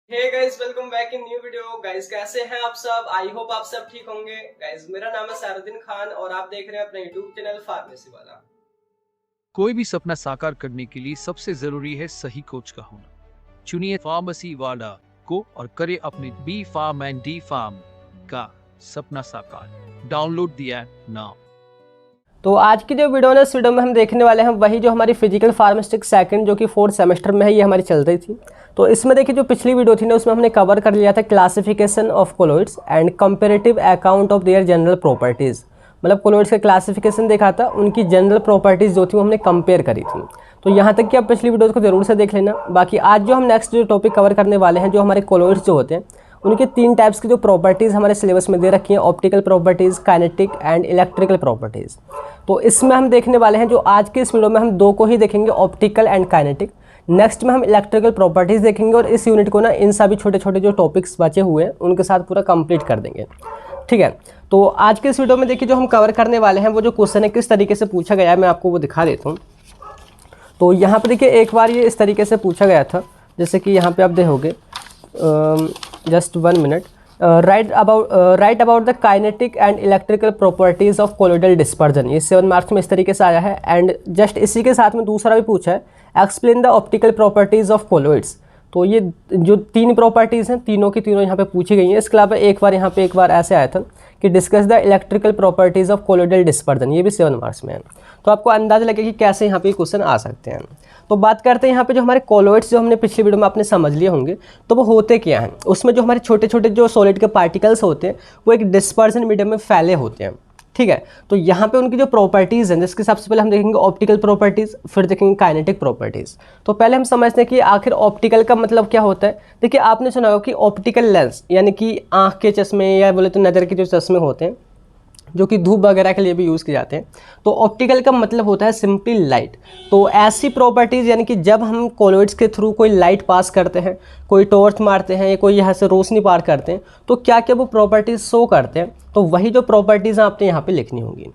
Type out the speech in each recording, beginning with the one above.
Hey guys, welcome back in new video. Guys कैसे हैं आप सब? आई होप आप सब ठीक होंगे। गाइस मेरा नाम है सारुद्दीन खान और आप देख रहे हैं अपना यूट्यूब चैनल फार्मेसी वाला। कोई भी सपना साकार करने के लिए सबसे जरूरी है सही कोच का होना। चुनिए फार्मेसी वाला को और करे अपने B pharm and D pharm का सपना साकार। Download the app now. तो आज की जो वीडियो है, इस वीडियो में हम देखने वाले हैं वही जो हमारी फिजिकल फार्मास्यूटिक्स सेकंड जो कि 4th सेमेस्टर में है, ये हमारी चल रही थी। तो इसमें देखिए जो पिछली वीडियो थी ना, उसमें हमने कवर कर लिया था classification of colloids and comparative account of their general properties. मतलब कोलॉइड्स का क्लासिफिकेशन देखा था, उनकी जनरल प्रॉपर्टीज़ जो थी वो हमने कंपेयर करी थी। तो यहाँ तक कि आप पिछली वीडियोज़ को जरूर से देख लेना। बाकी आज जो हम नेक्स्ट जो टॉपिक कवर करने वाले हैं, जो हमारे कोलॉइड्स जो होते हैं उनके 3 टाइप्स की जो प्रॉपर्टीज़ हमारे सिलेबस में दे रखी हैं, optical properties, kinetic and electrical properties. तो इसमें हम देखने वाले हैं, जो आज के इस वीडियो में हम 2 को ही देखेंगे, ऑप्टिकल एंड काइनेटिक। नेक्स्ट में हम इलेक्ट्रिकल प्रॉपर्टीज़ देखेंगे और इस यूनिट को ना इन सभी छोटे छोटे जो टॉपिक्स बचे हुए हैं उनके साथ पूरा कंप्लीट कर देंगे। ठीक है, तो आज के इस वीडियो में देखिए जो हम कवर करने वाले हैं वो जो क्वेश्चन है किस तरीके से पूछा गया है, मैं आपको वो दिखा देता हूँ। तो यहाँ पर देखिए एक बार ये इस तरीके से पूछा गया था, जैसे कि यहाँ पे आप देखोगे, just 1 minute. Right about the kinetic and electrical properties of colloidal dispersion. ये 7 मार्क्स में इस तरीके से आया है। एंड जस्ट इसी के साथ में दूसरा भी पूछा है, explain the optical properties of colloids. तो ये जो 3 प्रॉपर्टीज़ हैं, तीनों की तीनों यहाँ पे पूछी गई हैं। इसके अलावा एक बार ऐसे आया था कि discuss the electrical properties of colloidal dispersion. ये भी 7 मार्क्स में है। तो आपको अंदाज़ा लगे कि कैसे यहाँ पे क्वेश्चन आ सकते हैं। तो बात करते हैं यहाँ पे जो हमारे कोलॉइड्स जो हमने पिछली वीडियो में आपने समझ लिए होंगे, तो वो होते क्या हैं। उसमें जो हमारे छोटे छोटे जो सॉलिड के पार्टिकल्स होते हैं वो एक डिस्पर्जन मीडियम में फैले होते हैं। ठीक है, तो यहाँ पे उनकी जो प्रॉपर्टीज़ हैं, जिसके सबसे पहले हम देखेंगे ऑप्टिकल प्रॉपर्टीज़, फिर देखेंगे काइनेटिक प्रॉपर्टीज़। तो पहले हम समझते हैं कि आखिर ऑप्टिकल का मतलब क्या होता है। देखिए आपने सुना होगा कि ऑप्टिकल लेंस यानी कि आँख के चश्मे या बोले तो नज़र के जो चश्मे होते हैं, जो कि धूप वगैरह के लिए भी यूज़ किए जाते हैं। तो ऑप्टिकल का मतलब होता है सिंपली लाइट। तो ऐसी प्रॉपर्टीज़ यानी कि जब हम कोलॉइड्स के थ्रू कोई लाइट पास करते हैं, कोई टॉर्च मारते हैं या कोई यहाँ से रोशनी पार करते हैं, तो क्या क्या वो प्रॉपर्टीज़ शो करते हैं। तो वही जो प्रॉपर्टीज़ आपने यहाँ पे लिखनी होंगी।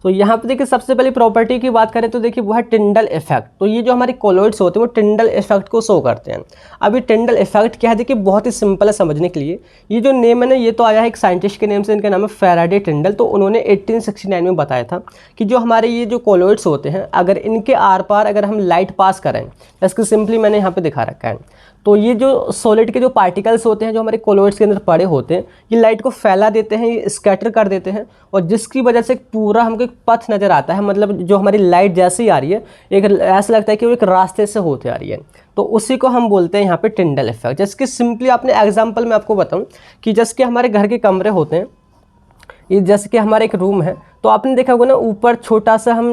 तो यहाँ पे देखिए सबसे पहले प्रॉपर्टी की बात करें तो देखिए वो है टिंडल इफेक्ट। तो ये जो हमारे कोलॉइड्स होते हैं वो टिंडल इफेक्ट को शो करते हैं। अभी टिंडल इफेक्ट क्या है, देखिए बहुत ही सिंपल है समझने के लिए। ये जो नेम है ना, ये तो आया है एक साइंटिस्ट के नेम से, इनका नाम है फैराडे टिंडल। तो उन्होंने 1869 में बताया था कि जो हमारे ये जो कोलॉइड्स होते हैं, अगर इनके आर पार अगर हम लाइट पास करें, इसको सिंपली मैंने यहाँ पर दिखा रखा है। तो ये जो सॉलिड के जो पार्टिकल्स होते हैं जो हमारे कोलॉइड्स के अंदर पड़े होते हैं, ये लाइट को फैला देते हैं, ये स्कैटर कर देते हैं, और जिसकी वजह से पूरा हमको एक पथ नज़र आता है। मतलब जो हमारी लाइट जैसे ही आ रही है, एक ऐसा लगता है कि वो एक रास्ते से होते आ रही है। तो उसी को हम बोलते हैं यहाँ पे टिंडल इफेक्ट। जैसे कि सिंपली आपने एग्जाम्पल में आपको बताऊँ कि जैसे कि हमारे घर के कमरे होते हैं, ये जैसे कि हमारा एक रूम है, तो आपने देखा होगा ना ऊपर छोटा सा हम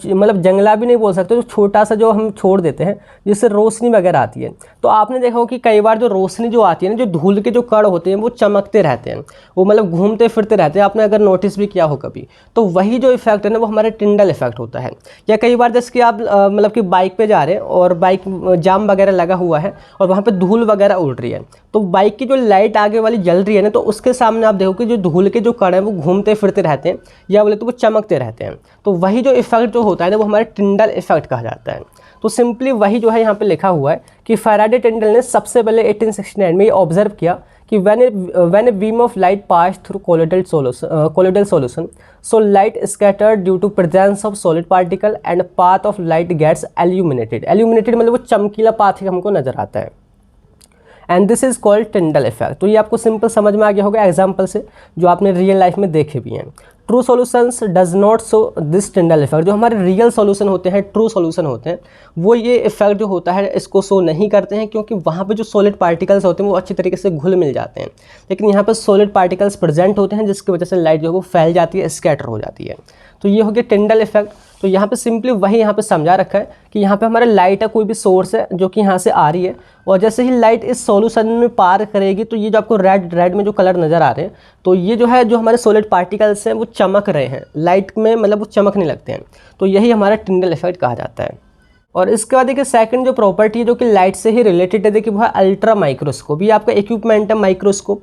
मतलब जंगला भी नहीं बोल सकते, तो छोटा सा जो हम छोड़ देते हैं जिससे रोशनी वगैरह आती है। तो आपने देखा होगा कि कई बार जो रोशनी जो आती है ना, जो धूल के जो कण होते हैं वो चमकते रहते हैं, वो मतलब घूमते फिरते रहते हैं। आपने अगर नोटिस भी किया हो कभी, तो वही जो इफेक्ट है ना वो हमारे टिंडल इफेक्ट होता है। या कई बार जैसे कि आप मतलब कि बाइक पर जा रहे हैं और बाइक जाम वगैरह लगा हुआ है और वहाँ पर धूल वगैरह उड़ रही है, तो बाइक की जो लाइट आगे वाली जल रही है ना, तो उसके सामने आप देखो कि जो धूल के जो कण हैं वो घूमते फिरते रहते हैं, या बोले तो वो चमकते रहते हैं। तो वही जो इफेक्ट जो होता है ना वो हमारे टिंडल इफेक्ट कहा जाता है। तो सिंपली वही जो है यहाँ पे लिखा हुआ है कि फैराडे टिंडल ने सबसे पहले 1869 में ये ऑब्जर्व किया कि when a beam of light passed through colloidal solution, so light scattered due to presence of solid particle and path of light gets illuminated मतलब वो चमकीला पाथ हमको नजर आता है। And this is called Tyndall effect. तो ये आपको सिंपल समझ में आ गया होगा एग्जाम्पल से, जो आपने रियल लाइफ में देखे भी हैं। True solutions does not show this Tyndall effect. जो हमारे रियल सॉल्यूशन होते हैं, ट्रू सॉल्यूशन होते हैं, वो ये इफेक्ट जो होता है इसको शो नहीं करते हैं, क्योंकि वहाँ पे जो सॉलिड पार्टिकल्स होते हैं वो अच्छी तरीके से घुल मिल जाते हैं। लेकिन यहाँ पर सॉलिड पार्टिकल्स प्रेजेंट होते हैं, जिसकी वजह से लाइट जो है वो फैल जाती है, स्कैटर हो जाती है। तो ये हो गया टिंडल इफेक्ट। तो यहाँ पे सिंपली वही यहाँ पे समझा रखा है कि यहाँ पे हमारा लाइट है, कोई भी सोर्स है जो कि यहाँ से आ रही है, और जैसे ही लाइट इस सॉल्यूशन में पार करेगी तो ये जो आपको रेड में जो कलर नज़र आ रहे हैं, तो ये जो है जो हमारे सॉलिड पार्टिकल्स हैं वो चमक रहे हैं लाइट में, मतलब वो चमकने लगते हैं। तो यही हमारा टिंडल इफेक्ट कहा जाता है। और इसके बाद देखिए सेकंड जो प्रॉपर्टी है जो कि लाइट से ही रिलेटेड है, देखिए वो है अल्ट्रा माइक्रोस्कोप। ये आपका इक्विपमेंट है माइक्रोस्कोप,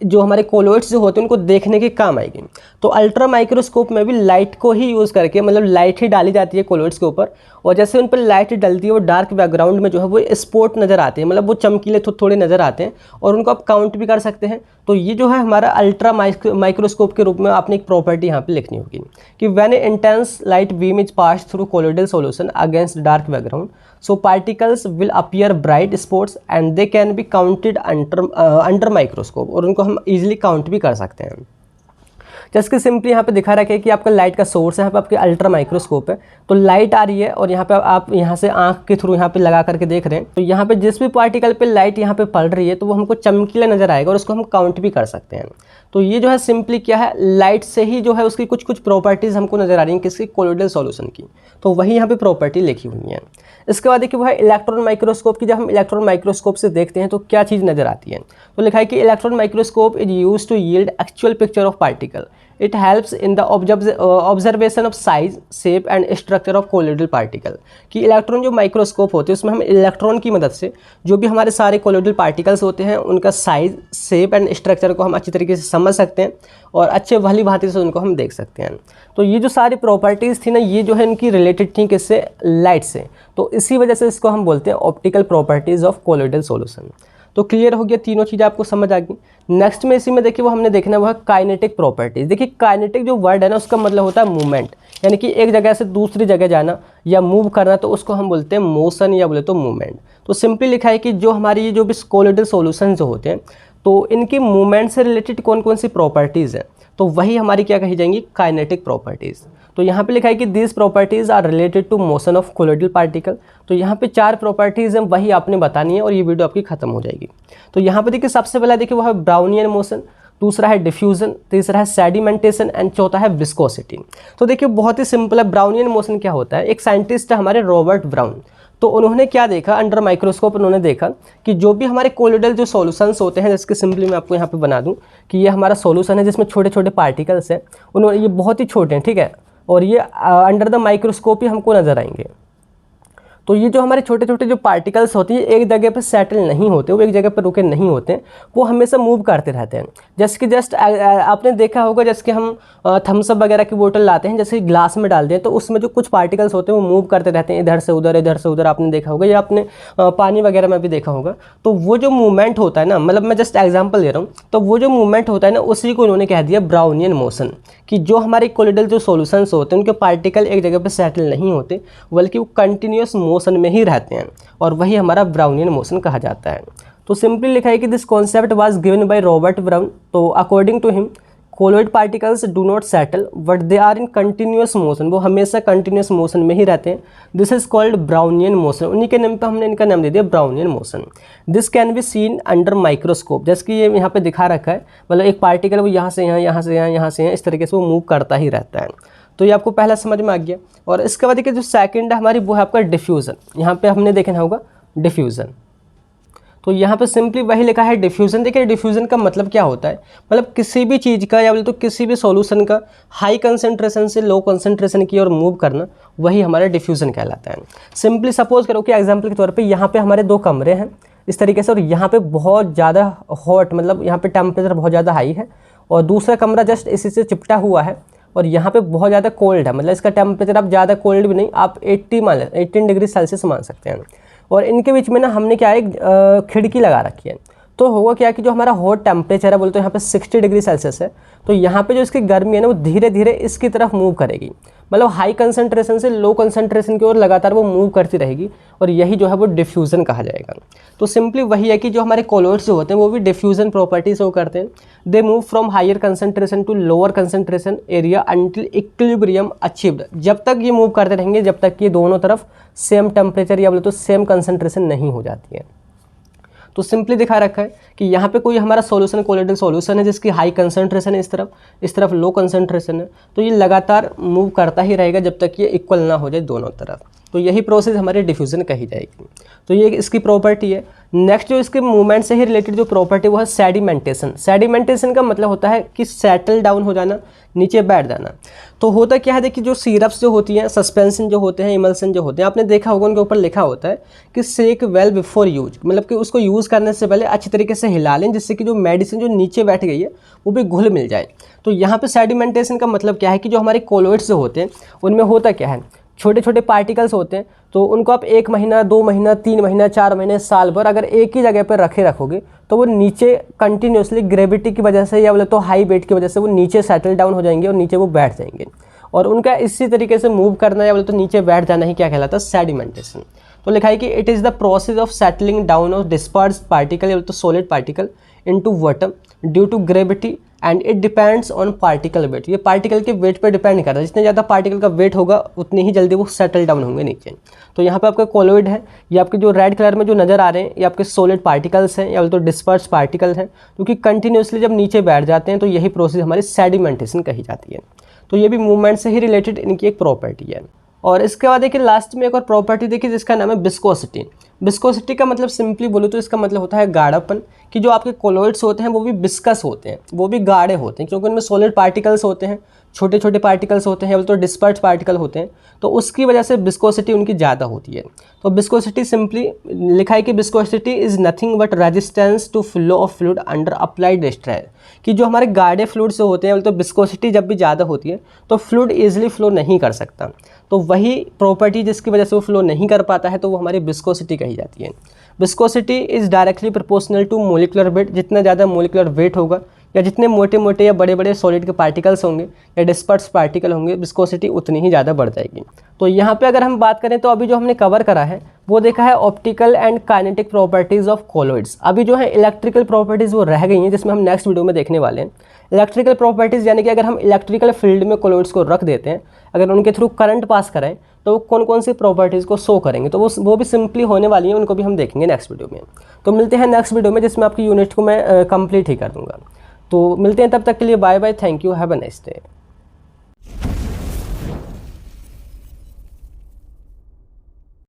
जो हमारे कोलोइड्स जो होते हैं उनको देखने के काम आएगी। तो अल्ट्रा माइक्रोस्कोप में भी लाइट को ही यूज़ करके, मतलब लाइट ही डाली जाती है कोलोइड्स के ऊपर, और जैसे उन पर लाइट डलती है वो डार्क बैकग्राउंड में जो है वो स्पॉट नज़र आते हैं, मतलब वो चमकीले थोड़े नज़र आते हैं और उनको आप काउंट भी कर सकते हैं। तो ये जो है हमारा अल्ट्रा माइक्रोस्कोप के रूप में आपने एक प्रॉपर्टी यहाँ पे लिखनी होगी कि when intense light beam is pass through colloidal solution against dark background, so particles will appear bright spots and they can be counted under microscope, और उनको हम इजीली काउंट भी कर सकते हैं। जैसे कि सिंपली यहाँ पे दिखा रखा है कि आपका लाइट का सोर्स है, यहाँ पे आपके अल्ट्रा माइक्रोस्कोप है, तो लाइट आ रही है और यहाँ पे आप यहाँ से आंख के थ्रू यहाँ पे लगा करके देख रहे हैं, तो यहाँ पे जिस भी पार्टिकल पे लाइट यहाँ पे पड़ रही है तो वो हमको चमकीला नजर आएगा और उसको हम काउंट भी कर सकते हैं। तो ये जो है सिंपली क्या है, लाइट से ही जो है उसकी कुछ कुछ प्रॉपर्टीज़ हमको नजर आ रही हैं किसी कोलोइडल सॉल्यूशन की, तो वही यहाँ पे प्रॉपर्टी लिखी हुई है। इसके बाद देखिए वो है इलेक्ट्रॉन माइक्रोस्कोप की। जब हम इलेक्ट्रॉन माइक्रोस्कोप से देखते हैं तो क्या चीज़ नजर आती है, तो लिखा है कि electron microscope is use to yield actual picture of particle. It helps in the observation of size, shape and structure of colloidal particle. कि इलेक्ट्रॉन जो माइक्रोस्कोप होते हैं उसमें हम इलेक्ट्रॉन की मदद से जो भी हमारे सारे कोलोइडल पार्टिकल्स होते हैं उनका साइज, शेप एंड स्ट्रक्चर को हम अच्छी तरीके से समझ सकते हैं और अच्छे भली भांति से उनको हम देख सकते हैं। तो ये जो सारी प्रॉपर्टीज़ थी ना, ये जो है इनकी रिलेटेड थी किससे, लाइट से। तो इसी वजह से इसको हम बोलते हैं optical properties of colloidal solution. तो क्लियर हो गया, तीनों चीज़ें आपको समझ आ गई। नेक्स्ट में इसी में देखिए वो हमने देखना वो है काइनेटिक प्रॉपर्टीज़। देखिए काइनेटिक जो वर्ड है ना उसका मतलब होता है मूवमेंट, यानी कि एक जगह से दूसरी जगह जाना या मूव करना, तो उसको हम बोलते हैं मोशन या बोले तो मूवमेंट। तो सिंपली लिखा है कि जो हमारी ये जो भी कोलोइडल सॉल्यूशन जो होते हैं तो इनकी मूवमेंट से रिलेटेड कौन कौन सी प्रॉपर्टीज़ हैं, तो वही हमारी क्या कही जाएंगी, काइनेटिक प्रॉपर्टीज़। तो यहाँ पे लिखा है कि this properties are related to motion of colloidal particle. तो यहाँ पे 4 प्रॉपर्टीज़ हैं, वही आपने बतानी है और ये वीडियो आपकी खत्म हो जाएगी। तो यहाँ पे देखिए सबसे पहला देखिए वो है ब्राउनियन मोशन, दूसरा है डिफ्यूजन, तीसरा है सेडिमेंटेशन एंड चौथा है विस्कोसिटी। तो देखिए बहुत ही सिंपल है, ब्राउनियन मोशन क्या होता है। एक साइंटिस्ट है हमारे रॉबर्ट ब्राउन, तो उन्होंने क्या देखा, अंडर माइक्रोस्कोप उन्होंने देखा कि जो भी हमारे कोलोइडल जो सॉल्यूशंस होते हैं, जैसे सिंपली मैं आपको यहाँ पे बना दूँ कि ये हमारा सॉल्यूशन है जिसमें छोटे छोटे पार्टिकल्स हैं, उन्होंने ये बहुत ही छोटे हैं, ठीक है, और ये अंडर द माइक्रोस्कोप ही हमको नज़र आएंगे। तो ये जो हमारे छोटे छोटे जो पार्टिकल्स होती हैं एक जगह पर सेटल नहीं होते, वो एक जगह पर रुके नहीं होते, वो हमेशा मूव करते रहते हैं। जैसे कि जस्ट आपने देखा होगा, जैसे कि हम थम्सअप वगैरह की बोतल लाते हैं, जैसे ग्लास में डालते हैं तो उसमें जो कुछ पार्टिकल्स होते हैं वो मूव करते रहते हैं, इधर से उधर इधर से उधर, आपने देखा होगा या आपने पानी वगैरह में भी देखा होगा। तो वो जो मूवमेंट होता है ना, मतलब मैं जस्ट एग्जाम्पल दे रहा हूँ, तो वो जो मूवमेंट होता है ना उसी को उन्होंने कह दिया ब्राउनियन मोशन। कि जो हमारे कोलोइडल जो सॉल्यूशंस होते हैं उनके पार्टिकल एक जगह पर सेटल नहीं होते, बल्कि वो कंटिन्यूस मोशन में ही रहते हैं, और वही हमारा ब्राउनियन मोशन कहा जाता है। तो सिंपली लिखा है कि this concept was given by Robert Brown. तो according to him colloid particles do not settle but they are in continuous motion, वो हमेशा कंटिन्यूस मोशन में ही रहते हैं। This is called Brownian motion, उन्हीं के नाम पे हमने इनका नाम दे दिया Brownian motion. This can be seen under microscope, जैसे कि ये यहाँ पे दिखा रखा है, मतलब एक पार्टिकल वो यहाँ से यहाँ, यहाँ से यहाँ, यहाँ से यहाँ, इस तरीके से वो मूव करता ही रहता है। तो ये आपको पहला समझ में आ गया। और इसके बाद देखिए जो सेकंड है हमारी वो है आपका डिफ्यूज़न। यहाँ पे हमने देखना होगा डिफ्यूज़न, तो यहाँ पे सिंपली वही लिखा है डिफ्यूज़न। देखिए डिफ्यूज़न का मतलब क्या होता है, मतलब किसी भी चीज़ का या बोले तो किसी भी सॉल्यूशन का हाई कंसंट्रेशन से लो कंसंट्रेशन की ओर मूव करना, वही हमारा डिफ्यूज़न कहलाता है। सिंपली सपोज करो कि एग्जांपल के तौर पे यहाँ पे हमारे 2 कमरे हैं इस तरीके से, और यहाँ पे बहुत ज़्यादा हॉट, मतलब यहाँ पे टेम्परेचर बहुत ज़्यादा हाई है, और दूसरा कमरा जस्ट इसी से चिपटा हुआ है और यहाँ पे बहुत ज़्यादा कोल्ड है, मतलब इसका टेम्परेचर आप ज़्यादा कोल्ड भी नहीं, आप 18 डिग्री सेल्सियस मान सकते हैं। और इनके बीच में ना हमने क्या है खिड़की लगा रखी है। तो होगा क्या कि जो हमारा हॉट टेम्परेचर है बोलते हैं यहाँ पे 60 डिग्री सेल्सियस है, तो यहाँ पे जो इसकी गर्मी है ना वो धीरे धीरे इसकी तरफ मूव करेगी, मतलब हाई कंसंट्रेशन से लो कंसंट्रेशन की ओर लगातार वो मूव करती रहेगी, और यही जो है वो डिफ्यूज़न कहा जाएगा। तो सिंपली वही है कि जो हमारे कोलोइड्स जो होते हैं वो भी डिफ्यूज़न प्रॉपर्टी शो करते हैं। They move from higher concentration to lower concentration area until equilibrium achieved, जब तक ये मूव करते रहेंगे जब तक ये दोनों तरफ सेम टेम्परेचर या बोले तो सेम कंसंट्रेशन नहीं हो जाती है। तो सिंपली दिखा रखा है कि यहाँ पे कोई हमारा सॉल्यूशन कोलोइडल सॉल्यूशन है जिसकी हाई कंसंट्रेशन है इस तरफ लो कंसंट्रेशन है, तो ये लगातार मूव करता ही रहेगा जब तक ये इक्वल ना हो जाए दोनों तरफ। तो यही प्रोसेस हमारी डिफ्यूज़न कही जाएगी। तो ये इसकी प्रॉपर्टी है। नेक्स्ट जो इसके मूवमेंट से ही रिलेटेड जो प्रॉपर्टी वो है सेडिमेंटेशन। सेडिमेंटेशन का मतलब होता है कि सेटल डाउन हो जाना, नीचे बैठ जाना। तो होता क्या है, देखिए जो सिरप्स जो होती हैं, सस्पेंशन जो होते हैं, इमल्सन जो होते हैं, आपने देखा होगा उनके ऊपर लिखा होता है कि शेक वेल बिफोर यूज, मतलब कि उसको यूज़ करने से पहले अच्छी तरीके से हिला लें जिससे कि जो मेडिसिन जो नीचे बैठ गई है वो भी घुल मिल जाए। तो यहाँ पे सेडिमेंटेशन का मतलब क्या है कि जो हमारे कोलोइड्स जो होते हैं उनमें होता क्या है, छोटे छोटे पार्टिकल्स होते हैं। तो उनको आप 1 महीना, 2 महीना, 3 महीना, 4 महीने, साल भर अगर एक ही जगह पर रखोगे तो वो नीचे कंटिन्यूसली ग्रेविटी की वजह से या बोले तो हाई वेट की वजह से वो नीचे सेटल डाउन हो जाएंगे और नीचे वो बैठ जाएंगे। और उनका इसी तरीके से मूव करना या बोले तो नीचे बैठ जाना ही क्या कहलाता है, सेडिमेंटेशन। तो लिखा है कि it is the process of settling down of dispersed particle या बोले तो solid particle into water due to gravity and it depends on particle weight. ये पार्टिकल के वेट पर डिपेंड करता है, जितने ज़्यादा पार्टिकल का वेट होगा उतनी ही जल्दी वो सेटल डाउन होंगे नीचे। तो यहाँ पे आपका कोलोइड है, ये आपके जो रेड कलर में जो नज़र आ रहे हैं ये आपके सॉलिड पार्टिकल्स हैं या तो डिस्पर्स पार्टिकल्स हैं, क्योंकि कंटिन्यूसली जब नीचे बैठ जाते हैं तो यही प्रोसेस हमारी सेडिमेंटेशन कही जाती है। तो ये भी मूवमेंट से ही रिलेटेड इनकी एक प्रॉपर्टी है। और इसके बाद देखिए लास्ट में एक और प्रॉपर्टी देखिए जिसका नाम है विस्कोसिटी। विस्कोसिटी का मतलब सिंपली बोलूँ तो इसका मतलब होता है गाढ़ापन, कि जो आपके कोलोइड्स होते हैं वो भी विस्कस होते हैं, वो भी गाढ़े होते हैं, क्योंकि उनमें सॉलिड पार्टिकल्स होते हैं, छोटे छोटे पार्टिकल्स होते हैं, तो डिस्पर्स्ड पार्टिकल होते हैं, तो उसकी वजह से विस्कोसिटी उनकी ज़्यादा होती है। तो विस्कोसिटी सिंपली लिखा है कि viscosity is nothing but resistance to flow of fluid under applied stress, कि जो हमारे गाढ़े फ्लूइड्स होते हैं तो विस्कोसिटी जब भी ज़्यादा होती है तो फ्लूइड ईजिली फ्लो नहीं कर सकता। तो वही प्रॉपर्टी जिसकी वजह से वो फ्लो नहीं कर पाता है तो वो हमारी विस्कोसिटी कही जाती है। Viscosity is directly proportional to molecular weight. जितना ज़्यादा मोलिकुलर वेट होगा या जितने मोटे मोटे या बड़े बड़े सॉलिड के पार्टिकल्स होंगे या डिस्पर्स पार्टिकल होंगे, विस्कोसिटी उतनी ही ज़्यादा बढ़ जाएगी। तो यहाँ पे अगर हम बात करें तो अभी जो हमने कवर करा है वो देखा है optical and kinetic properties of colloids. अभी जो है इलेक्ट्रिकल प्रॉपर्टीज़ वो रह गई हैं, जिसमें हम नेक्स्ट वीडियो में देखने वाले हैं। इलेक्ट्रिकल प्रॉपर्टीज़ यानी कि अगर हम इलेक्ट्रिकल फील्ड में कोलोइड्स को रख देते हैं, अगर उनके थ्रू करंट पास कराएं तो वो कौन कौन सी प्रॉपर्टीज़ को शो करेंगे, तो वो भी सिंपली होने वाली है, उनको भी हम देखेंगे नेक्स्ट वीडियो में। तो मिलते हैं नेक्स्ट वीडियो में जिसमें आपकी यूनिट को मैं कंप्लीट ही कर दूँगा। तो मिलते हैं, तब तक के लिए bye bye, thank you, have a nice day.